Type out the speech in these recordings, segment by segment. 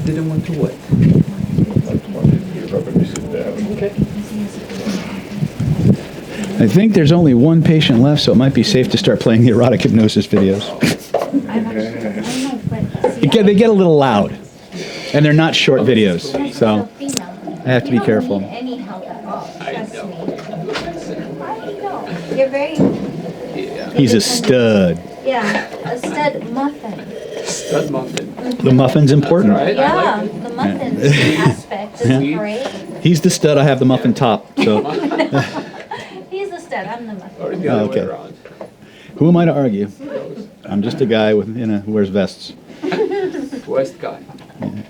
Didn't want to what? Okay. I think there's only one patient left, so it might be safe to start playing the erotic hypnosis videos. They get a little loud, and they're not short videos, so I have to be careful. You don't need any help at all. Trust me. I know. You're very. He's a stud. Yeah, a stud muffin. Stud muffin. The muffin's important. Right? Yeah, the muffin aspect is great. He's the stud. I have the muffin top. So He's the stud. I'm the muffin. Or the other way Okay. around. who am I to argue? I'm just a guy with who wears vests. West guy.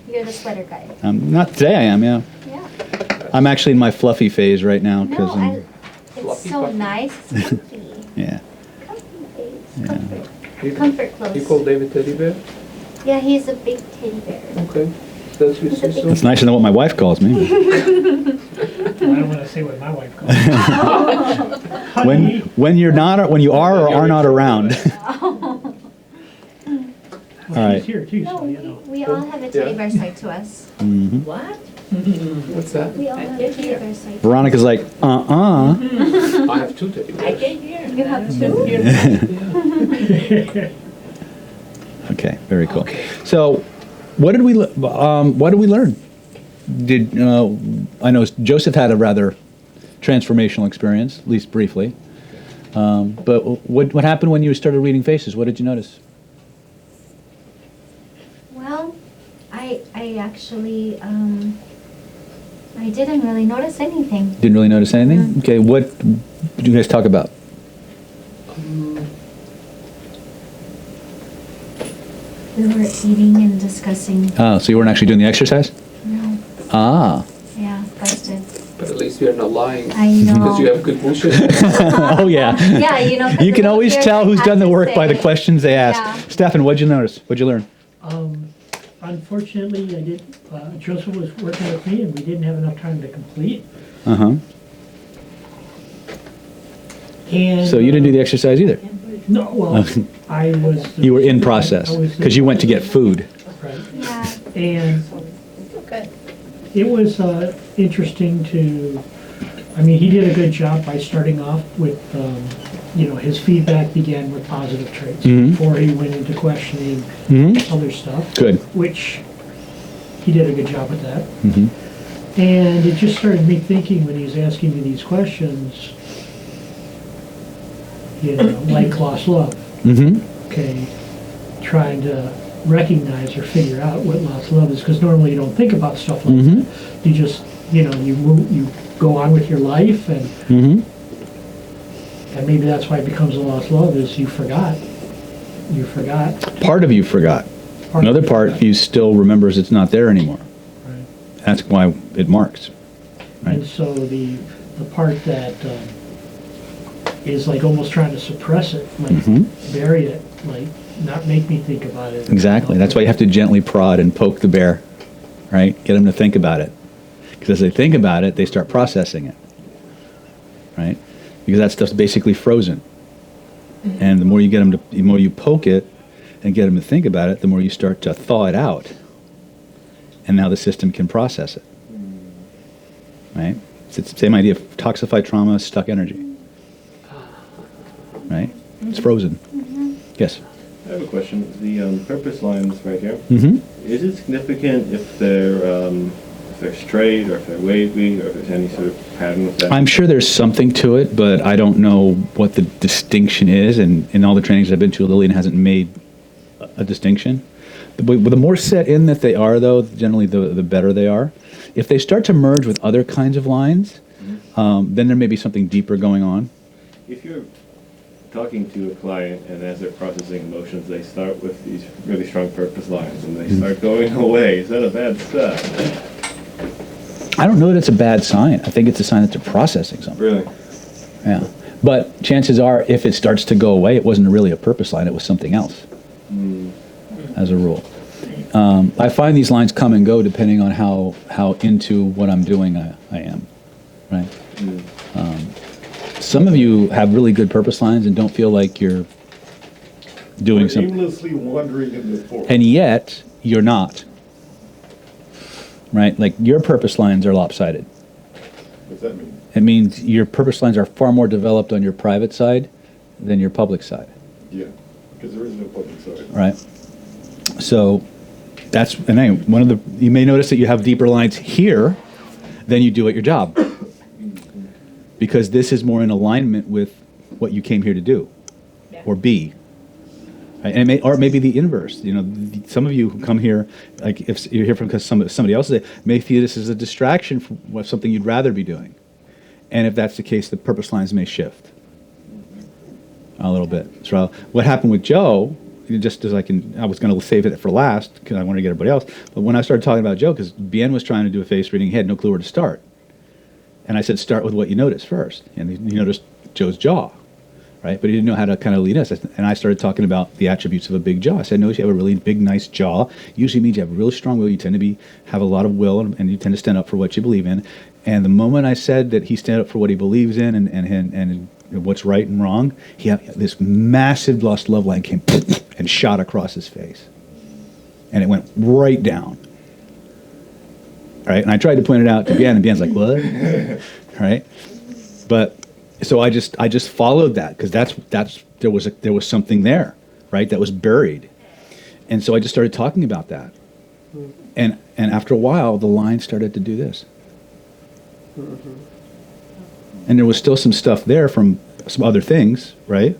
You're the sweater guy. Not today. I am. Yeah. Yeah. I'm actually in my fluffy phase right now No, because it's Fluffy so puppy. nice. It's comfy. yeah. Comfy face. Yeah. Comfort. You- Comfort clothes. You call David teddy bear? Yeah, he's a big teddy bear. Okay. That's your He's a big- sister? It's nicer than what my wife calls me. I don't want to say what my wife calls it. Honey. when you are or are not around. Well, All right. she's here too, No, so you know. we all have a teddy bear side to us. Mhm. What? What's that? We all have a teddy bear side. Veronica's like, I have two teddy I bears. can hear. You have two? Okay, very cool. So, what did we learn? I know Joseph had a rather transformational experience, at least briefly. But what happened when you started reading faces? What did you notice? Well, I actually, I didn't really notice anything. Didn't really notice anything? Mm. Okay, what did you guys talk about? We were eating and discussing. Oh, so you weren't actually doing the exercise? No, Ah. yeah, busted. But at least you're not lying. I know. Because you have good bullshit. Oh, yeah. Yeah, you know. 'cause You the can always military tell who's had done the to work by the say- questions they ask. Yeah. Stefan, what'd you notice? What'd you learn? Unfortunately, I did, Joseph was working with me and we didn't have enough time to complete. Uh-huh. And. So you didn't do the exercise either? No, well, I was. You were in process, I was the- because you went to get food. Right. Yeah. And Okay. it was interesting to, I mean, he did a good job by starting off with, his feedback began with positive traits Mhm. before he went into questioning Mm-hmm. other stuff. Good. Which he did a good job with that. Mm-hmm. And it just started me thinking when he was asking me these questions, like lost love, Mm-hmm. okay, trying to recognize or figure out what lost love is, because normally you don't think about stuff like Mhm. that. You just, you go on with your life, and Mm-hmm. maybe that's why it becomes a lost love, is you forgot. Part of you forgot. Another part you still remembers it's not there anymore. Right. That's why it marks. Right. And so the part that is like almost trying to suppress it, like Mhm. bury it, like not make me think about it. Exactly. That's why you have to gently prod and poke the bear, right? Get them to think about it. Because as they think about it, they start processing it, right? Because that stuff's basically frozen. And the more you the more you poke it and get them to think about it, the more you start to thaw it out. And now the system can process it, right? It's the same idea of toxified trauma, stuck energy, right? It's frozen. Yes. I have a question. The purpose lines right here. Mm-hmm. Is it significant if they're straight, or if they're wavy, or if there's any sort of pattern with that? I'm sure there's something to it, but I don't know what the distinction is. And in all the trainings I've been to, Lillian hasn't made a distinction. The more set in that they are, though, generally the better they are. If they start to merge with other kinds of lines, then there may be something deeper going on. If you're talking to a client and as they're processing emotions, they start with these really strong purpose lines and they start going away, is that a bad sign? I don't know that it's a bad sign. I think it's a sign that they're processing something. Really? Yeah. But chances are, if it starts to go away, it wasn't really a purpose line. It was something else, as a rule. I find these lines come and go depending on how into what I'm doing I am, right? Some of you have really good purpose lines and don't feel like you're doing something. Aimlessly wandering in the forest. And yet, you're not. right? Like your purpose lines are lopsided. What's that mean? It means your purpose lines are far more developed on your private side than your public side, Yeah, because there is no public side. right? So that's, and anyway, you may notice that you have deeper lines here than you do at your job, because this is more in alignment with what you came here to do or be. Right? And or maybe the inverse. You know, some of you who come here, like if you're here from because somebody else may feel this is a distraction from something you'd rather be doing. And if that's the case, the purpose lines may shift a little bit. So what happened with Joe, just as I was going to save it for last because I wanted to get everybody else. But when I started talking about Joe, because Bien was trying to do a face reading, he had no clue where to start. And I said, start with what you notice first. And he noticed Joe's jaw, right? But he didn't know how to kind of lead us. And I started talking about the attributes of a big jaw. I said, notice you have a really big, nice jaw. Usually means you have a really strong will. You tend to have a lot of will, and you tend to stand up for what you believe in. And the moment I said that he stand up for what he believes in and what's right and wrong, he had this massive lost love line came and shot across his face. And it went right down. Right? And I tried to point it out to Bien, and Bien's like, what? Right? But so I just followed that because there was something there, right? That was buried. And so I just started talking about that. And after a while the line started to do this. And there was still some stuff there from some other things, right?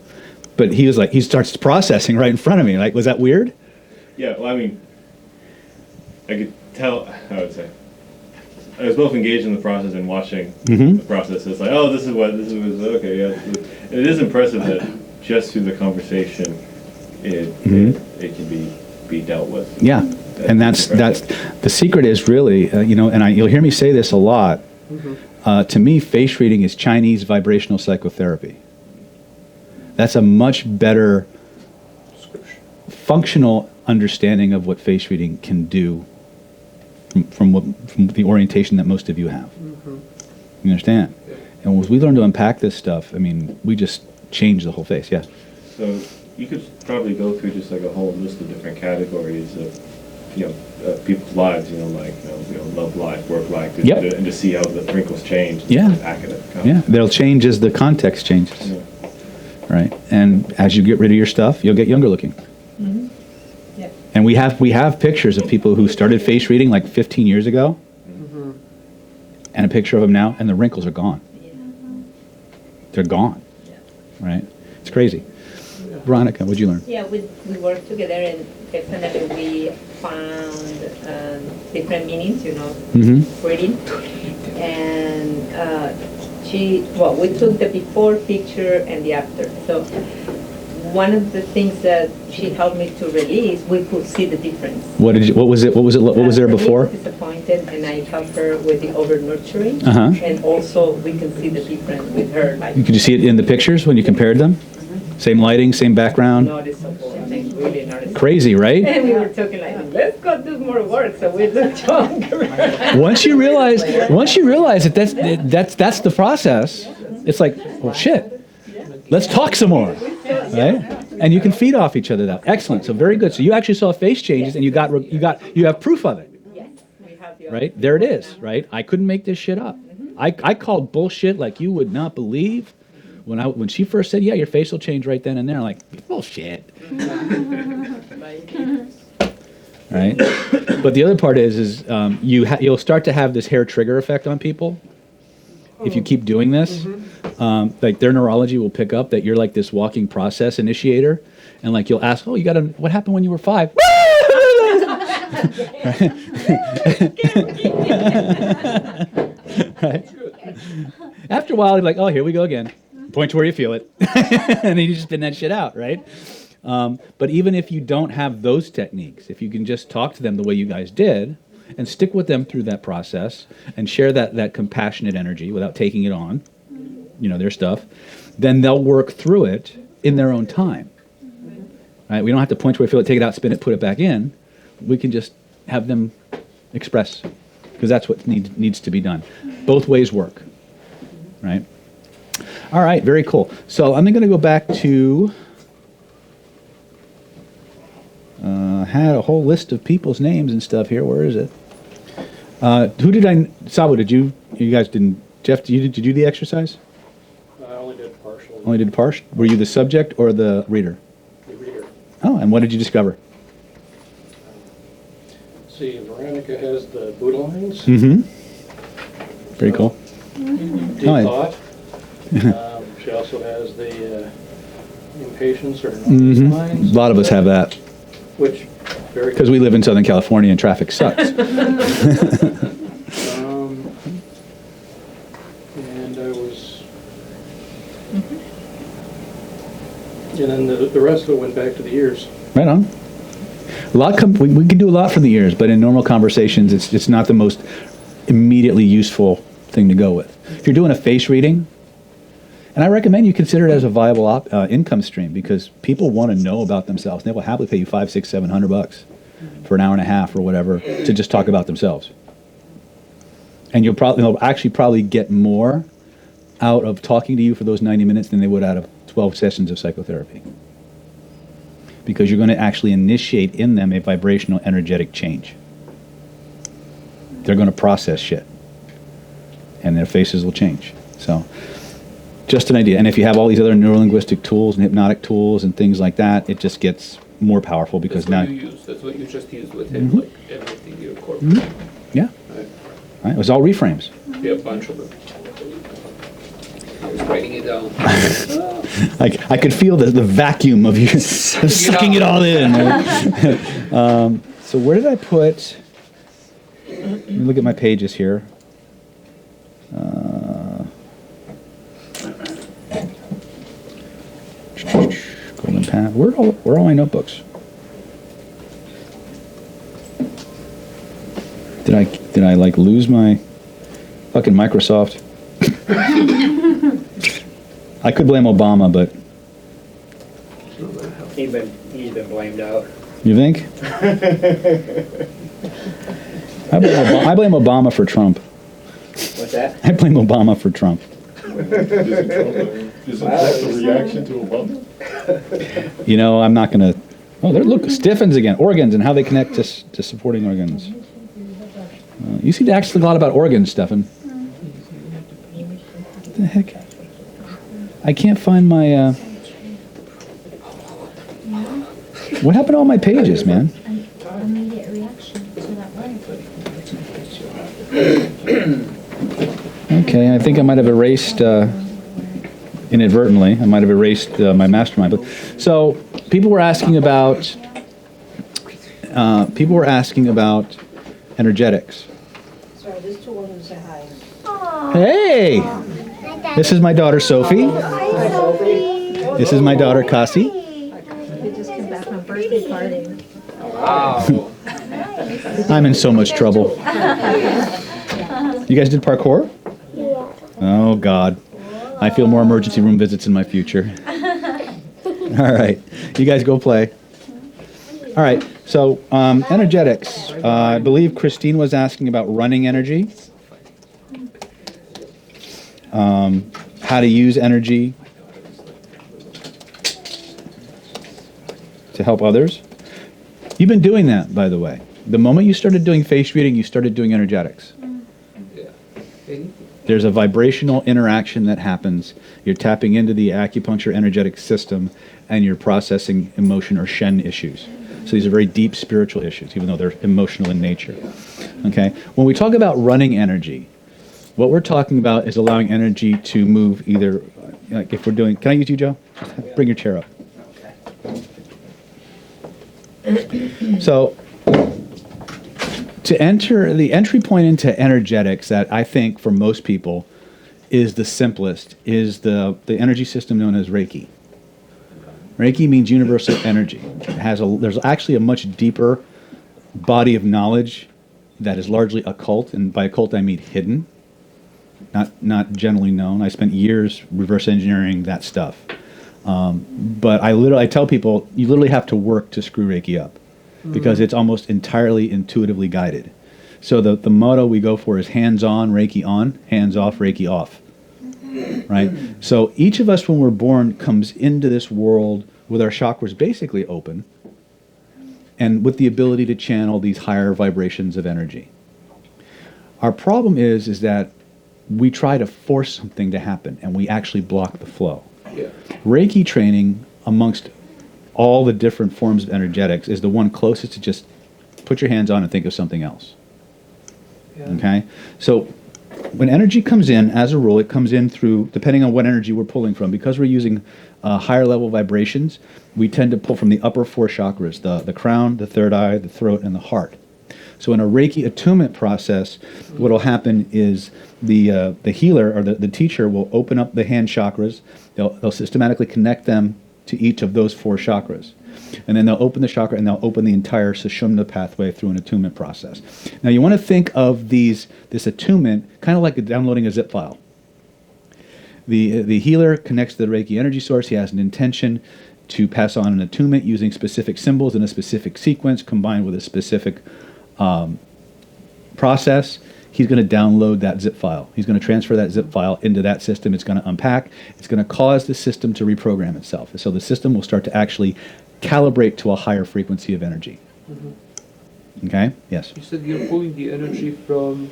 But he starts processing right in front of me. Like, was that weird? Yeah, well, I mean, I could tell, I would say. I was both engaged in the process and watching the process. It's like, oh, this is okay, yeah. And it is impressive that just through the conversation, it can be dealt with. Yeah, and that's the secret is really, and you'll hear me say this a lot. To me, face reading is Chinese vibrational psychotherapy. That's a much better functional understanding of what face reading can do from the orientation that most of you have. You understand? Yeah. And as we learn to unpack this stuff, I mean, we just change the whole face. Yeah. So you could probably go through just like a whole list of different categories of, people's lives, love life, work life, and to see how the wrinkles change. Yeah. Unpack it. Yeah, they'll change as the context changes. Yeah. Right? And as you get rid of your stuff, you'll get younger looking. Yep. And we have pictures of people who started face reading like 15 years ago, and a picture of them now, and the wrinkles are gone. They're gone. Right? It's crazy. Veronica, what'd you learn? Yeah, we worked together and definitely we found different meanings, reading. And we took the before picture and the after. So one of the things that she helped me to release, we could see the difference. What was there before? Disappointed, and I helped her with the over nurturing. And also we can see the difference with her. Like, Could you see it in the pictures when you compared them? Same lighting, same background. Noticeable, like really noticeable. Crazy, right? And we were talking like, let's go do more work so we look stronger. Once you realize that that's the process, it's like, well, shit. Let's talk some more, right? And you can feed off each other. That excellent. So very good. So you actually saw face changes, and you have proof of it. Yes, we have the Right there, it is. Right. I couldn't make this shit up. I called bullshit like you would not believe. When she first said, yeah, your face will change right then and there, I'm like, bullshit. Right? But the other part is you'll start to have this hair trigger effect on people. If you keep doing this, like their neurology will pick up that you're like this walking process initiator. And like you'll ask, what happened when you were 5? Right? After a while, you're like, oh, here we go again. Point to where you feel it. And then you just spin that shit out, right? But even if you don't have those techniques, if you can just talk to them the way you guys did and stick with them through that process and share that compassionate energy without taking it on, their stuff, then they'll work through it in their own time. Right? We don't have to point to where you feel it, take it out, spin it, put it back in. We can just have them express, because that's what needs to be done. Both ways work, right? All right, very cool. So I'm going to go back to, had a whole list of people's names and stuff here. Where is it? Sabo, you guys didn't, Jeff, did you do the exercise? I only did partial. Only did partial? Were you the subject or the reader? The reader. Oh, and what did you discover? See, Veronica has the Buddha lines. Mm-hmm. Very cool. Deep Oh, thought. She also has the impatience or noise Mm-hmm. lines. A lot of us have that Which, very because we live in Southern California and traffic sucks. And I was... And then the rest of it went back to the ears. Right on. We can do a lot from the ears, but in normal conversations, it's not the most immediately useful thing to go with. If you're doing a face reading, and I recommend you consider it as a viable income stream because people want to know about themselves. They will happily pay you $500, $600, $700 for an hour and a half or whatever to just talk about themselves. And they'll actually probably get more out of talking to you for those 90 minutes than they would out of 12 sessions of psychotherapy. Because you're going to actually initiate in them a vibrational energetic change. They're going to process shit. And their faces will change. So, just an idea. And if you have all these other neurolinguistic tools and hypnotic tools and things like that, it just gets more powerful because That's now... what you use. That's what you just used with him, like everything you incorporate. Yeah. Right. Right? It was all reframes. Yeah, a bunch of them. I was writing it down. I could feel the vacuum of you sucking it all in. Right? So where did I put... Let me look at my pages here. Golden Path. Where are all my notebooks? Did I like lose my fucking Microsoft? I could blame Obama, but He's been blamed out. you think? I blame Obama for Trump. What's that? I blame Obama for Trump. Isn't that the reaction to Obama? You know, I'm not going to... Oh, look, stiffens again. Organs and how they connect to supporting organs. You seem to actually a lot about organs, Stefan. What the heck? I can't find my... What happened to all my pages, man? Immediate reaction to that word. Okay, I think I might have erased... inadvertently, I might have erased my mastermind. But so people were asking about energetics. Sorry, there's two women say hi. Hey, this is my daughter Sophie. Hi, Sophie. This is my daughter Cassie. We just came back from birthday party. Wow. I'm in so much trouble. You guys did parkour? Yeah. Oh God, I feel more emergency room visits in my future. All right, you guys go play. All right, so energetics. I believe Christine was asking about running energy. How to use energy to help others. You've been doing that, by the way. The moment you started doing face reading, you started doing energetics. Yeah. There's a vibrational interaction that happens. You're tapping into the acupuncture energetic system and you're processing emotion or Shen issues. So these are very deep spiritual issues, even though they're emotional in nature. Okay? When we talk about running energy, what we're talking about is allowing energy to move either, like if we're doing, can I use you, Joe? Bring your chair up. So, to enter, the entry point into energetics that I think for most people is the simplest, is the energy system known as Reiki. Reiki means universal energy. There's actually a much deeper body of knowledge that is largely occult, and by occult I mean hidden, not generally known. I spent years reverse engineering that stuff. But I tell people, you literally have to work to screw Reiki up because it's almost entirely intuitively guided. So the motto we go for is hands-on, Reiki on, hands-off, Reiki off. Right? So each of us when we're born comes into this world with our chakras basically open and with the ability to channel these higher vibrations of energy. Our problem is that we try to force something to happen, and we actually block the flow. Yeah. Reiki training, amongst all the different forms of energetics, is the one closest to just put your hands on and think of something else. Yeah. Okay? So when energy comes in, as a rule, it comes in through, depending on what energy we're pulling from, because we're using higher level vibrations, we tend to pull from the upper 4 chakras, the crown, the third eye, the throat, and the heart. So in a Reiki attunement process, what will happen is the healer or the teacher will open up the hand chakras. They'll systematically connect them to each of those 4 chakras. And then they'll open the chakra and they'll open the entire Sushumna pathway through an attunement process. Now you want to think of this attunement kind of like downloading a zip file. The healer connects to the Reiki energy source. He has an intention to pass on an attunement using specific symbols in a specific sequence combined with a specific process. He's going to download that zip file. He's going to transfer that zip file into that system. It's going to unpack. It's going to cause the system to reprogram itself. So the system will start to actually calibrate to a higher frequency of energy. Okay? Yes? You said you're pulling the energy from...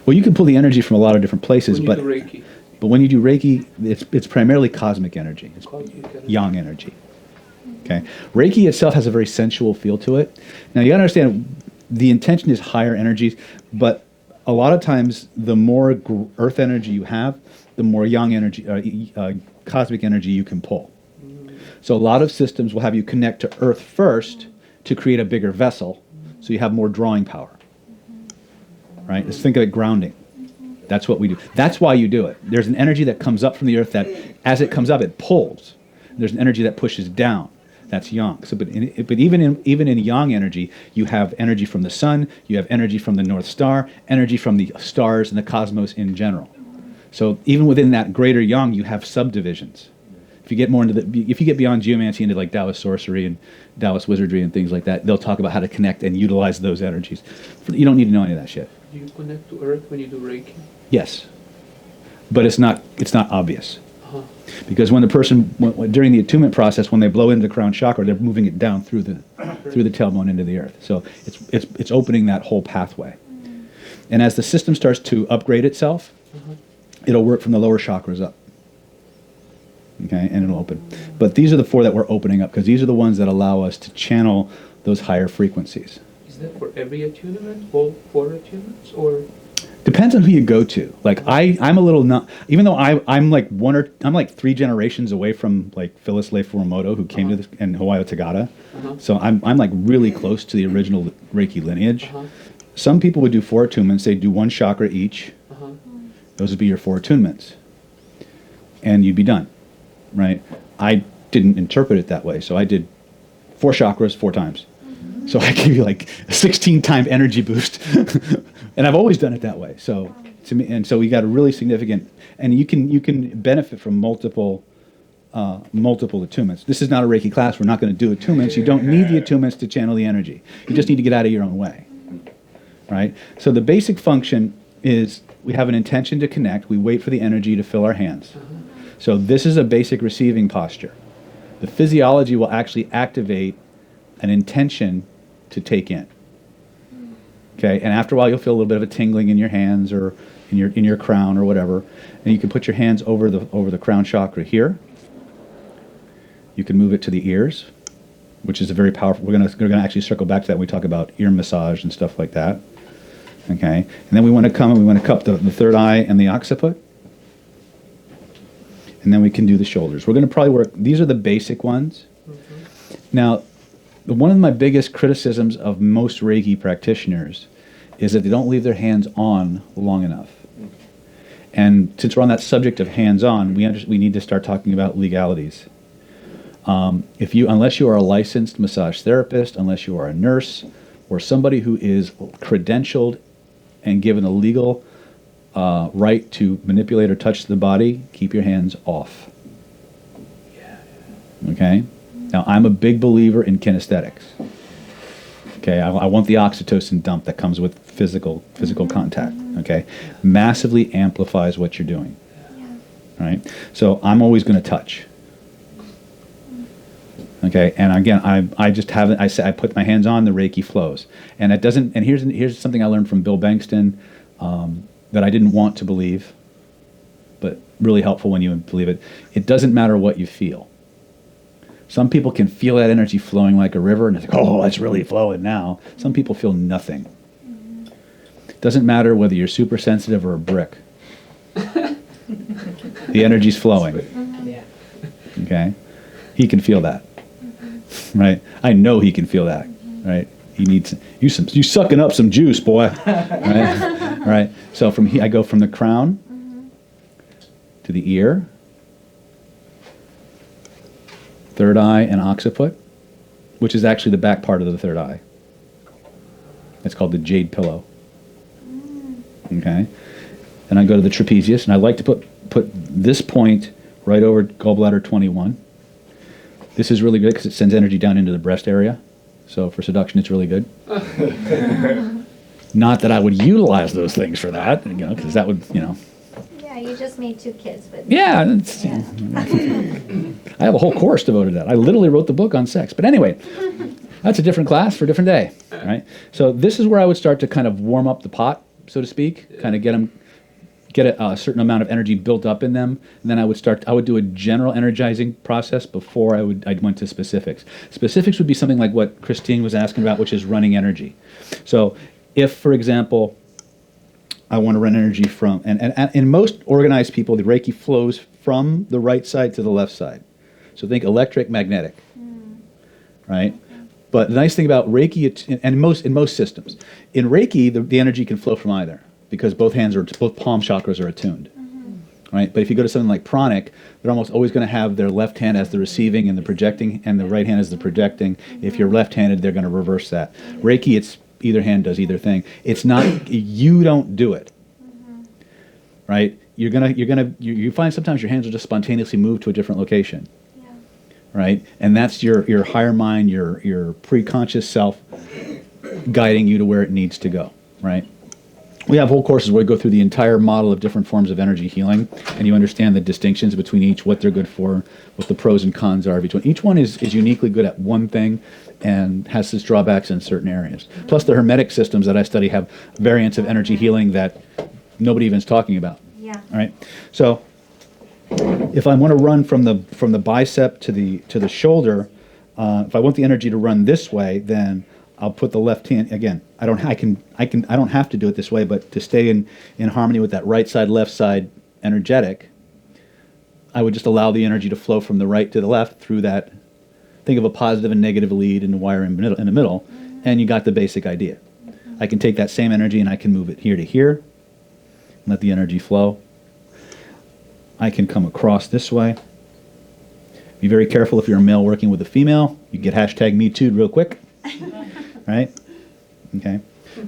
Well, you can pull the energy from a lot of different places, when you do Reiki. But when you do Reiki, it's primarily cosmic energy. It's Cosmic energy. yang energy. Okay? Reiki itself has a very sensual feel to it. Now, you got to understand, the intention is higher energies, but a lot of times, the more earth energy you have, the more yang energy, cosmic energy you can pull. So a lot of systems will have you connect to earth first to create a bigger vessel, so you have more drawing power. Right? Just think of it grounding. That's what we do. That's why you do it. There's an energy that comes up from the earth that, as it comes up, it pulls. There's an energy that pushes down. That's yang. So, but even in yang energy, you have energy from the sun, you have energy from the North Star, energy from the stars and the cosmos in general. So even within that greater yang, you have subdivisions. If you get more into if you get beyond geomancy into like Taoist sorcery and Taoist wizardry and things like that, they'll talk about how to connect and utilize those energies. You don't need to know any of that shit. Do you connect to earth when you do Reiki? Yes, but it's not obvious. Because when the person, during the attunement process, when they blow into the crown chakra, they're moving it down through the tailbone into the earth. So it's opening that whole pathway. And as the system starts to upgrade itself, it'll work from the lower chakras up. Okay, and it'll open. But these are the 4 that we're opening up, because these are the ones that allow us to channel those higher frequencies. Is that for every attunement, all 4 attunements, or? Depends on who you go to. Like I'm a little not, even though I'm like 3 generations away from like Phyllis Leifuramoto, who came to this, and Hawaii Tagata. So I'm like really close to the original Reiki lineage. Some people would do 4 attunements. They do 1 chakra each. Those would be your 4 attunements, and you'd be done, right? I didn't interpret it that way, so I did 4 chakras 4 times. So I give you like a 16-time energy boost, and I've always done it that way. So to me, and so we got a really significant, and you can benefit from multiple attunements. This is not a Reiki class. We're not going to do attunements. You don't need the attunements to channel the energy. You just need to get out of your own way, right? So the basic function is we have an intention to connect. We wait for the energy to fill our hands. So this is a basic receiving posture. The physiology will actually activate an intention to take in. Okay, and after a while you'll feel a little bit of a tingling in your hands or in your crown or whatever, and you can put your hands over the crown chakra here. You can move it to the ears, which is a very powerful. We're gonna actually circle back to that when we talk about ear massage and stuff like that. Okay, and then we want to cup the third eye and the occiput, and then we can do the shoulders. We're going to probably work. These are the basic ones. Now, one of my biggest criticisms of most Reiki practitioners is that they don't leave their hands on long enough. And since we're on that subject of hands-on, we need to start talking about legalities. Unless you are a licensed massage therapist, unless you are a nurse, or somebody who is credentialed and given a legal right to manipulate or touch the body, keep your hands off. Okay? Now, I'm a big believer in kinesthetics. Okay, I want the oxytocin dump that comes with physical contact. Okay, massively amplifies what you're doing. Right. So I'm always going to touch. Okay, and again, I just haven't. I put my hands on, the Reiki flows, and it doesn't. And here's something I learned from Bill Bankston, that I didn't want to believe, but really helpful when you believe it. It doesn't matter what you feel. Some people can feel that energy flowing like a river, and it's like, oh, it's really flowing now. Some people feel nothing. It doesn't matter whether you're super sensitive or a brick. The energy's flowing. Yeah. Okay? He can feel that. Right? I know he can feel that. Right? He needs you sucking up some juice, boy. Right? All right. So from here I go from the crown to the ear, third eye and occiput, which is actually the back part of the third eye. It's called the jade pillow. Okay? Then I go to the trapezius, and I like to put this point right over gallbladder 21. This is really good because it sends energy down into the breast area. So for seduction, it's really good. Not that I would utilize those things for that, because that would, Yeah, you just made 2 kids with Yeah, Yeah. I have a whole course devoted to that. I literally wrote the book on sex. But anyway, that's a different class for a different day, right? So this is where I would start to kind of warm up the pot, so to speak, kind of get a certain amount of energy built up in them, and then I would do a general energizing process before I went to specifics. Specifics would be something like what Christine was asking about, which is running energy. So if, for example, I want to run energy from, and in most organized people, the Reiki flows from the right side to the left side. So think electric, magnetic, right? But the nice thing about Reiki, and in most systems, in Reiki, the energy can flow from either, because both palm chakras are attuned, right? But if you go to something like pranic, they're almost always going to have their left hand as the receiving and the projecting, and the right hand as the projecting. If you're left-handed, they're going to reverse that. Reiki, it's either hand does either thing. It's not, you don't do it, right? You find sometimes your hands will just spontaneously move to a different location, right? And that's your higher mind, your pre-conscious self guiding you to where it needs to go, right? We have whole courses where we go through the entire model of different forms of energy healing, and you understand the distinctions between each, what they're good for, what the pros and cons are between. Each one is uniquely good at one thing and has its drawbacks in certain areas. Plus the hermetic systems that I study have variants of energy healing that nobody even is talking about. Yeah. All right. So if I want to run from the bicep to the shoulder, if I want the energy to run this way, then I'll put the left hand again. I don't have to do it this way, but to stay in harmony with that right side, left side energetic, I would just allow the energy to flow from the right to the left through that. Think of a positive and negative lead and a wire in the middle, and you got the basic idea. I can take that same energy and I can move it here to here, and let the energy flow. I can come across this way. Be very careful if you're a male working with a female. You get #MeToo real quick. Right? Okay.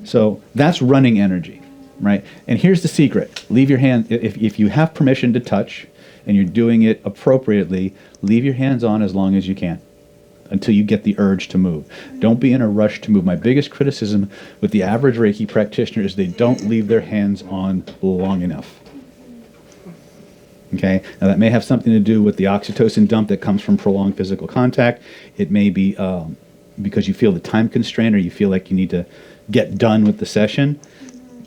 So that's running energy, right? And here's the secret. Leave your hand, if you have permission to touch and you're doing it appropriately, leave your hands on as long as you can until you get the urge to move. Don't be in a rush to move. My biggest criticism with the average Reiki practitioner is they don't leave their hands on long enough. Okay? Now that may have something to do with the oxytocin dump that comes from prolonged physical contact. It may be because you feel the time constraint or you feel like you need to get done with the session.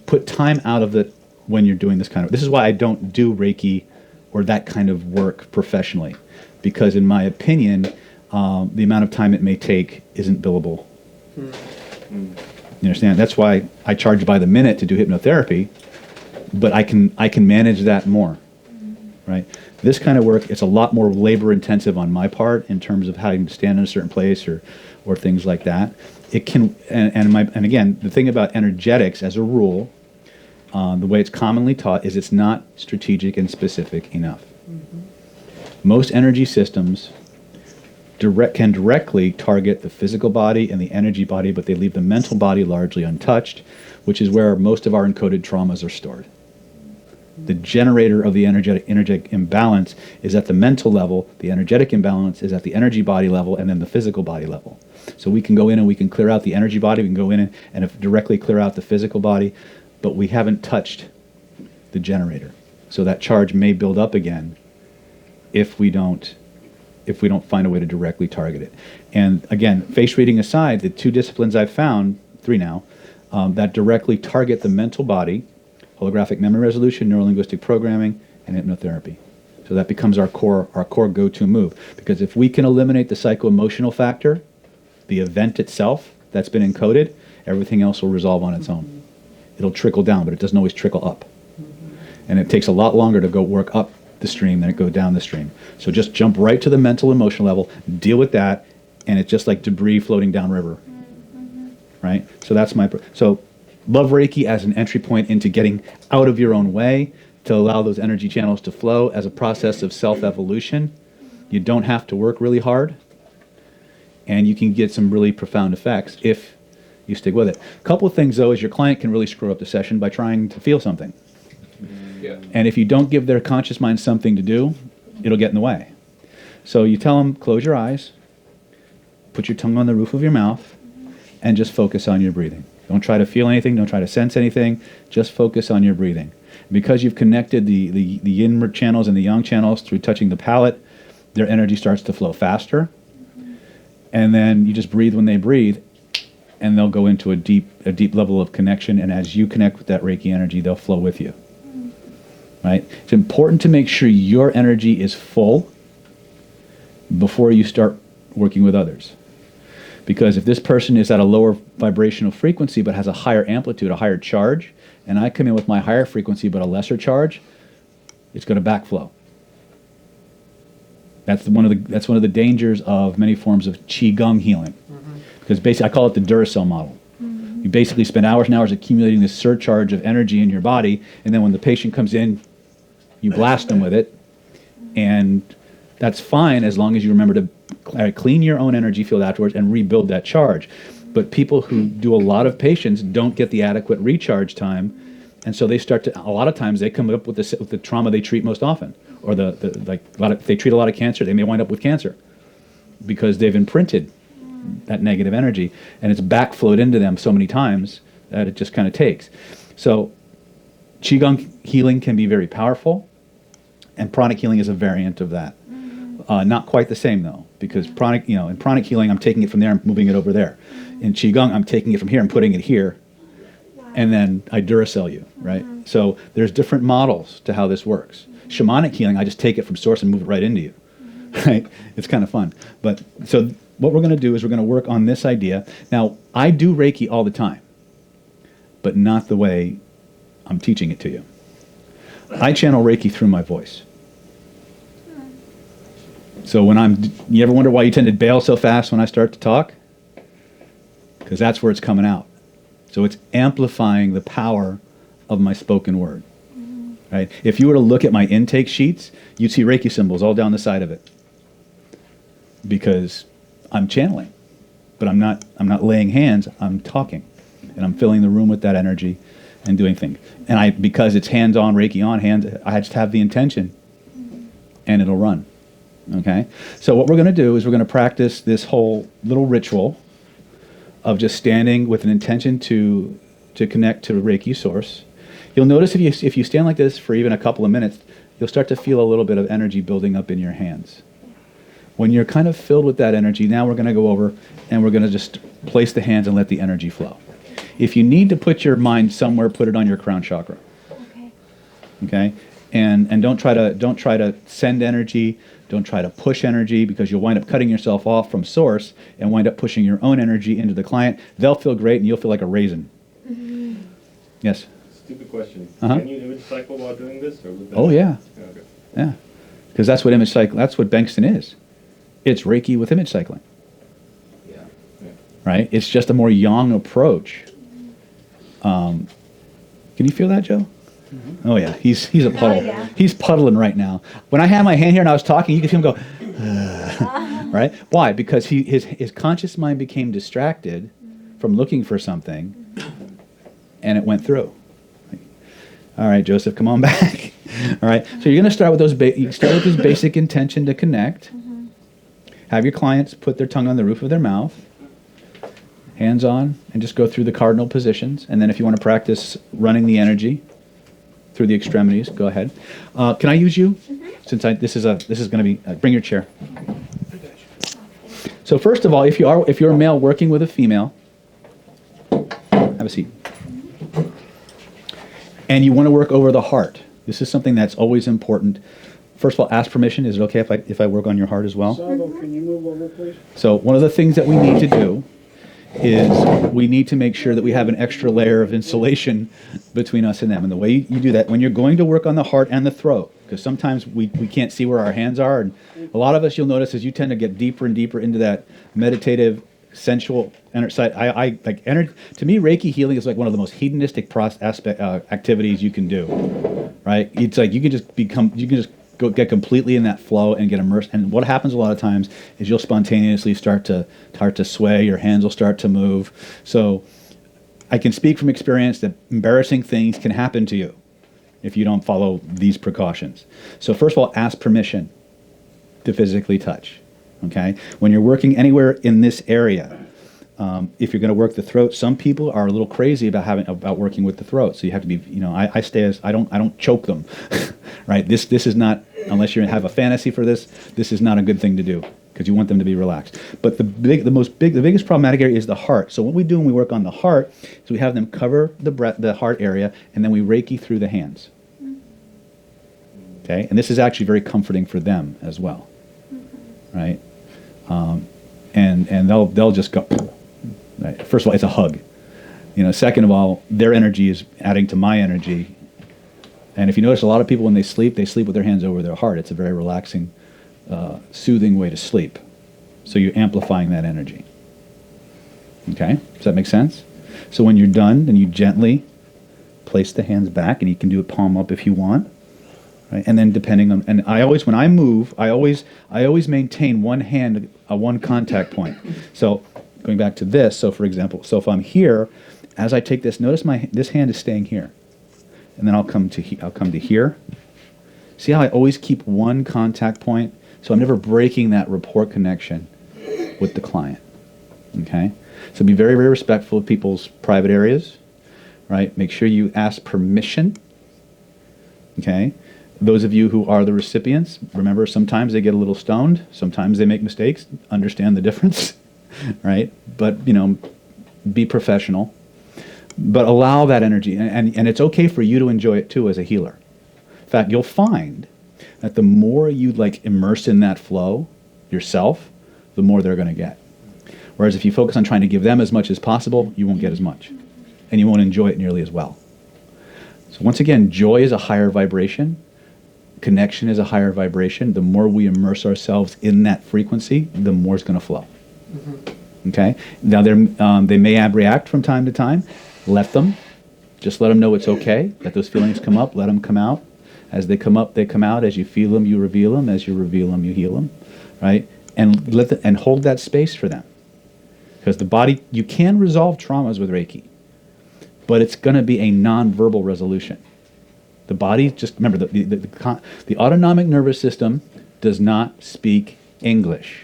Put time out of it when you're doing this kind of. This is why I don't do Reiki or that kind of work professionally, because in my opinion, the amount of time it may take isn't billable. You understand? That's why I charge by the minute to do hypnotherapy, but I can manage that more, right? This kind of work, it's a lot more labor intensive on my part in terms of having to stand in a certain place or things like that. It can, and again, the thing about energetics as a rule, the way it's commonly taught is it's not strategic and specific enough. Most energy systems can directly target the physical body and the energy body, but they leave the mental body largely untouched, which is where most of our encoded traumas are stored. The generator of the energetic imbalance is at the mental level, the energetic imbalance is at the energy body level, and then the physical body level. So we can go in and we can clear out the energy body, we can go in and directly clear out the physical body, but we haven't touched the generator. So that charge may build up again if we don't find a way to directly target it. And again, face reading aside, the 2 disciplines I've found, 3 now, that directly target the mental body holographic memory resolution, neurolinguistic programming, and hypnotherapy. So that becomes our core go-to move. Because if we can eliminate the psycho-emotional factor, the event itself that's been encoded, everything else will resolve on its own. It'll trickle down, but it doesn't always trickle up. And it takes a lot longer to go work up the stream than it go down the stream. So just jump right to the mental, emotional level, deal with that, and it's just like debris floating downriver. Right? So that's so love Reiki as an entry point into getting out of your own way, to allow those energy channels to flow as a process of self-evolution. You don't have to work really hard, and you can get some really profound effects if you stick with it. A couple of things, though, is your client can really screw up the session by trying to feel something. Yeah. And if you don't give their conscious mind something to do, it'll get in the way. So you tell them, close your eyes, put your tongue on the roof of your mouth, and just focus on your breathing. Don't try to feel anything, don't try to sense anything, just focus on your breathing. Because you've connected the yin channels and the yang channels through touching the palate, their energy starts to flow faster. And then you just breathe when they breathe, and they'll go into a deep level of connection, and as you connect with that Reiki energy, they'll flow with you. Right? It's important to make sure your energy is full before you start working with others. Because if this person is at a lower vibrational frequency but has a higher amplitude, a higher charge, and I come in with my higher frequency but a lesser charge, it's going to backflow. That's one of the dangers of many forms of Qigong healing. Because basically, I call it the Duracell model. You basically spend hours and hours accumulating this surcharge of energy in your body, and then when the patient comes in, you blast them with it, and that's fine as long as you remember to clean your own energy field afterwards and rebuild that charge. But people who do a lot of patients don't get the adequate recharge time, and so they start to, a lot of times they come up with the trauma they treat most often, or they treat a lot of cancer, they may wind up with cancer because they've imprinted that negative energy, and it's backflowed into them so many times that it just kind of takes. So Qigong healing can be very powerful, and pranic healing is a variant of that. Not quite the same though, because pranic, in pranic healing, I'm taking it from there and moving it over there. In Qigong, I'm taking it from here and putting it here, and then I Duracell you, right? So there's different models to how this works. Shamanic healing, I just take it from source and move it right into you, right? It's kind of fun. But so what we're going to do is we're going to work on this idea. Now, I do Reiki all the time, but not the way I'm teaching it to you. I channel Reiki through my voice. So you ever wonder why you tend to bail so fast when I start to talk? Because that's where it's coming out. So it's amplifying the power of my spoken word. Right? If you were to look at my intake sheets, you'd see Reiki symbols all down the side of it. Because I'm channeling. But I'm not laying hands, I'm talking. And I'm filling the room with that energy and doing things. And because it's hands-on, Reiki on, I just have the intention, and it'll run. Okay? So what we're going to do is we're going to practice this whole little ritual of just standing with an intention to connect to Reiki source. You'll notice if you stand like this for even a couple of minutes, you'll start to feel a little bit of energy building up in your hands. When you're kind of filled with that energy, now we're going to go over and we're going to just place the hands and let the energy flow. If you need to put your mind somewhere, put it on your crown chakra. Okay? And don't try to send energy, don't try to push energy, because you'll wind up cutting yourself off from source and wind up pushing your own energy into the client. They'll feel great and you'll feel like a raisin. Yes? Stupid question. Can you image cycle while doing this? Or would that... Oh, yeah. Okay. Yeah. Because that's what Bankston is. It's Reiki with image cycling. Yeah. Right? It's just a more yang approach. Can you feel that, Joe? Mm-hmm. Oh yeah, he's a puddle. Yeah. He's puddling right now. When I had my hand here and I was talking, you could feel him go, right? Why? Because his conscious mind became distracted from looking for something, and it went through. All right, Joseph, come on back. All right, so you're going to start with this basic intention to connect. Have your clients put their tongue on the roof of their mouth, hands on, and just go through the cardinal positions. And then if you want to practice running the energy through the extremities, go ahead. Can I use you? Since this is going to be, bring your chair. So first of all, if you're a male working with a female, have a seat. And you want to work over the heart. This is something that's always important. First of all, ask permission. Is it okay if I work on your heart as well? Sabo, can you move over, please? So one of the things that we need to do is we need to make sure that we have an extra layer of insulation between us and them. And the way you do that, when you're going to work on the heart and the throat, because sometimes we can't see where our hands are, and a lot of us, you'll notice, is you tend to get deeper and deeper into that meditative, sensual side. I like energy. To me, Reiki healing is like one of the most hedonistic activities you can do. Right? It's like you can just go get completely in that flow and get immersed. And what happens a lot of times is you'll spontaneously start to sway. Your hands will start to move. So I can speak from experience that embarrassing things can happen to you if you don't follow these precautions. So first of all, ask permission to physically touch. Okay? When you're working anywhere in this area, if you're going to work the throat, some people are a little crazy about working with the throat. So you have to be, I don't choke them, right? This is not, unless you have a fantasy for this is not a good thing to do because you want them to be relaxed. But the biggest problematic area is the heart. So what we do when we work on the heart is we have them cover the heart area, and then we Reiki through the hands. Okay, and this is actually very comforting for them as well, right? And they'll just go. Right. First of all, it's a hug. Second of all, their energy is adding to my energy. And if you notice, a lot of people when they sleep with their hands over their heart. It's a very relaxing, soothing way to sleep. So you're amplifying that energy. Okay? Does that make sense? So when you're done, then you gently place the hands back, and you can do a palm up if you want. Right? And then depending on, and when I move, I always maintain one hand, one contact point. So going back to this, so for example, if I'm here, as I take this, notice this hand is staying here, and then I'll come to here. See how I always keep one contact point, so I'm never breaking that rapport connection with the client. Okay, so be very, very respectful of people's private areas. Right, make sure you ask permission. Okay. Those of you who are the recipients, remember, sometimes they get a little stoned, sometimes they make mistakes, understand the difference, right? But, be professional. But allow that energy, and it's okay for you to enjoy it too as a healer. In fact, you'll find that the more you immerse in that flow yourself, the more they're going to get. Whereas if you focus on trying to give them as much as possible, you won't get as much, and you won't enjoy it nearly as well. So once again, joy is a higher vibration. Connection is a higher vibration. The more we immerse ourselves in that frequency, the more it's going to flow. Mm-hmm. Okay? Now, they may react from time to time. Let them. Just let them know it's okay. Let those feelings come up. Let them come out. As they come up, they come out. As you feel them, you reveal them. As you reveal them, you heal them. Right? And and hold that space for them. Because the body, you can resolve traumas with Reiki, but it's going to be a non-verbal resolution. The body, just remember, the autonomic nervous system does not speak English.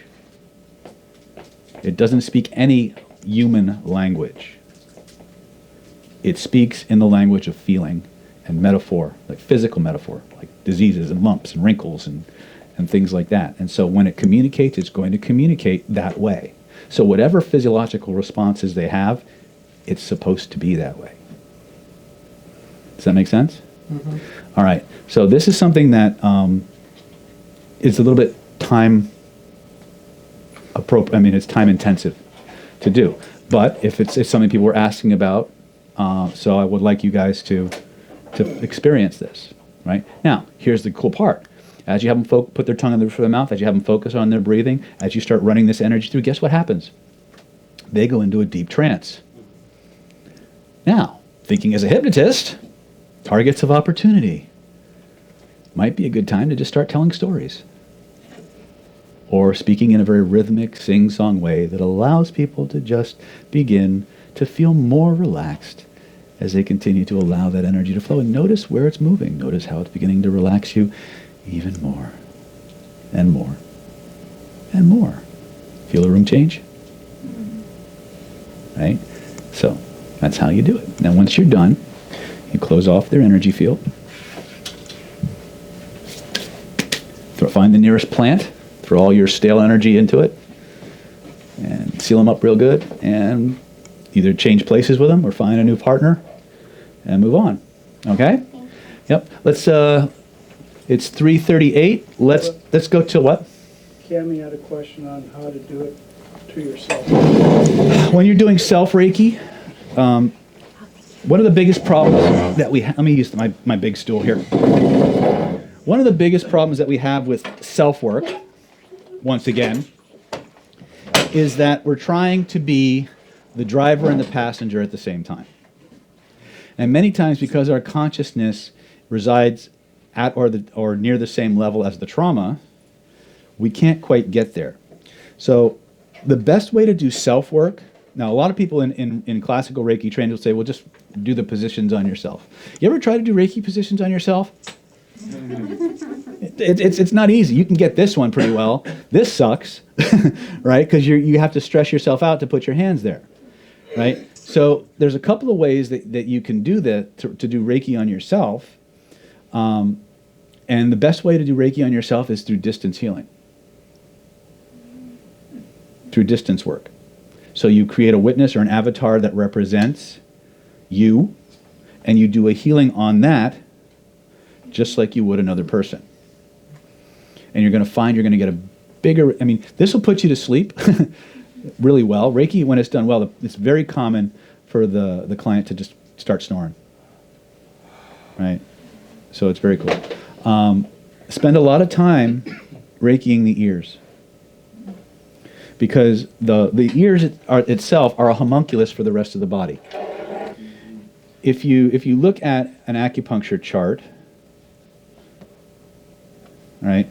It doesn't speak any human language. It speaks in the language of feeling and metaphor, like physical metaphor, like diseases and lumps and wrinkles and things like that. And so when it communicates, it's going to communicate that way. So whatever physiological responses they have, it's supposed to be that way. Does that make sense? Mm-hmm. All right. So this is something that is a little bit time appropriate. I mean, it's time intensive to do. But if it's something people were asking about, so I would like you guys to experience this. Right now, here's the cool part. As you have them put their tongue on the roof of their mouth, as you have them focus on their breathing, as you start running this energy through, guess what happens? They go into a deep trance. Now, thinking as a hypnotist, targets of opportunity. Might be a good time to just start telling stories. Or speaking in a very rhythmic, sing-song way that allows people to just begin to feel more relaxed as they continue to allow that energy to flow. And notice where it's moving. Notice how it's beginning to relax you even more and more and more. Feel the room change? Right? So that's how you do it. Now once you're done, you close off their energy field. Find the nearest plant, throw all your stale energy into it, and seal them up real good, and either change places with them or find a new partner and move on. Okay? Yep. Let's, it's 3:38. Let's go to what? Cami had a question on how to do it to yourself. When you're doing Self-Reiki, one of the biggest problems that we have, let me use my big stool here. One of the biggest problems that we have with self-work, once again, is that we're trying to be the driver and the passenger at the same time. And many times, because our consciousness resides at or near the same level as the trauma, we can't quite get there. So the best way to do self-work, now a lot of people in classical Reiki training will say, well, just do the positions on yourself. You ever try to do Reiki positions on yourself? It's not easy. You can get this one pretty well. This sucks, right? Because you have to stress yourself out to put your hands there, right? So there's a couple of ways that you can do that to do Reiki on yourself. And the best way to do Reiki on yourself is through distance healing, through distance work. So you create a witness or an avatar that represents you, and you do a healing on that just like you would another person. And you're going to find you're going to get a bigger, I mean, this will put you to sleep really well. Reiki, when it's done well, it's very common for the client to just start snoring, right? So it's very cool. Spend a lot of time Reikiing the ears, because the ears itself are a homunculus for the rest of the body. If you look at an acupuncture chart, right,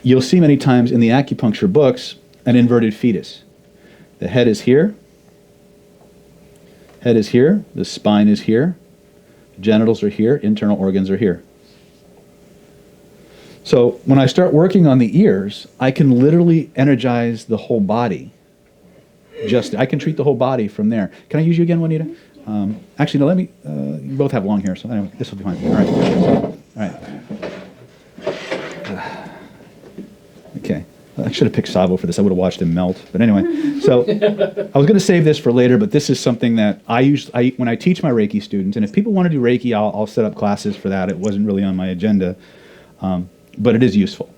you'll see many times in the acupuncture books an inverted fetus. The head is here, the spine is here, genitals are here, internal organs are here. So when I start working on the ears, I can literally energize the whole body. I can treat the whole body from there. Can I use you again, Juanita? Actually, no, let me, you both have long hair, so anyway, this will be fine. All right. Okay. I should have picked Sabo for this. I would have watched him melt. But anyway, so I was going to save this for later, but this is something that when I teach my Reiki students, and if people want to do Reiki, I'll set up classes for that. It wasn't really on my agenda, but it is useful.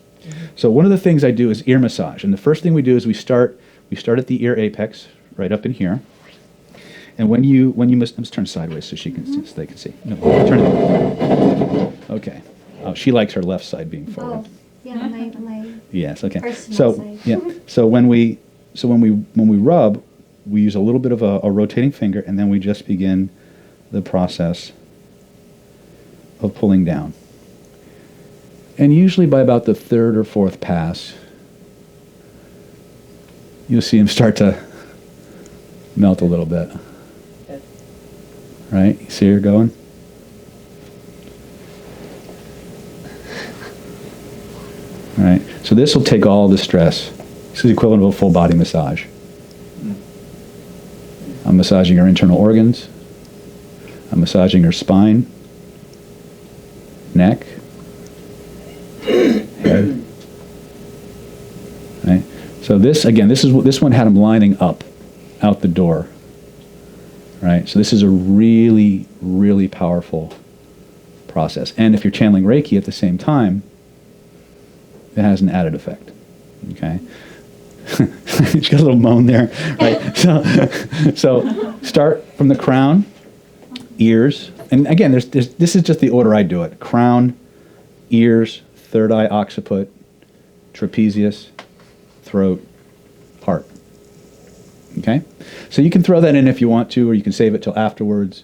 So one of the things I do is ear massage. And the first thing we do is we start at the ear apex, right up in here. And when you let's turn sideways so they can see. No, turn it. Okay. Oh, she likes her left side being forward. Oh, yeah, my yes. Okay. personal So side. yeah. So when we rub, we use a little bit of a rotating finger, and then we just begin the process of pulling down. And usually by about the third or fourth pass, you'll see him start to melt a little bit. Right? You see her going? All right. So this will take all the stress. This is the equivalent of a full body massage. I'm massaging her internal organs. I'm massaging her spine, neck, head. Right? So this one had him lining up out the door. Right? So this is a really, really powerful process. And if you're channeling Reiki at the same time, it has an added effect. Okay? She's got a little moan there. Right? So start from the crown, ears, and again, this is just the order I do it. Crown, ears, third eye occiput, trapezius, throat, heart. Okay? So you can throw that in if you want to, or you can save it till afterwards.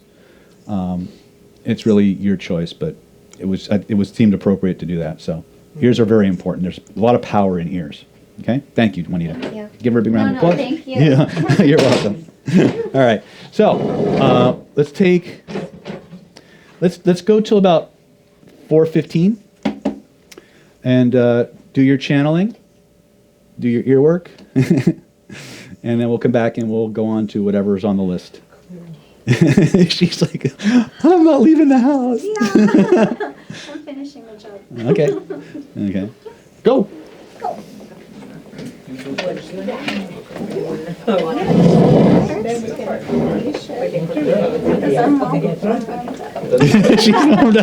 It's really your choice, but it was deemed appropriate to do that. So ears are very important. There's a lot of power in ears. Okay? Thank you, Juanita. Thank you. Give her a big round of applause. Thank you. Yeah, you're welcome. All right. So let's go till about 4:15, and do your channeling, do your ear work. And then we'll come back and we'll go on to whatever's on the list. She's like, I'm not leaving the house. Yeah. I'm finishing the job. Okay. Okay. Go. She's warmed up.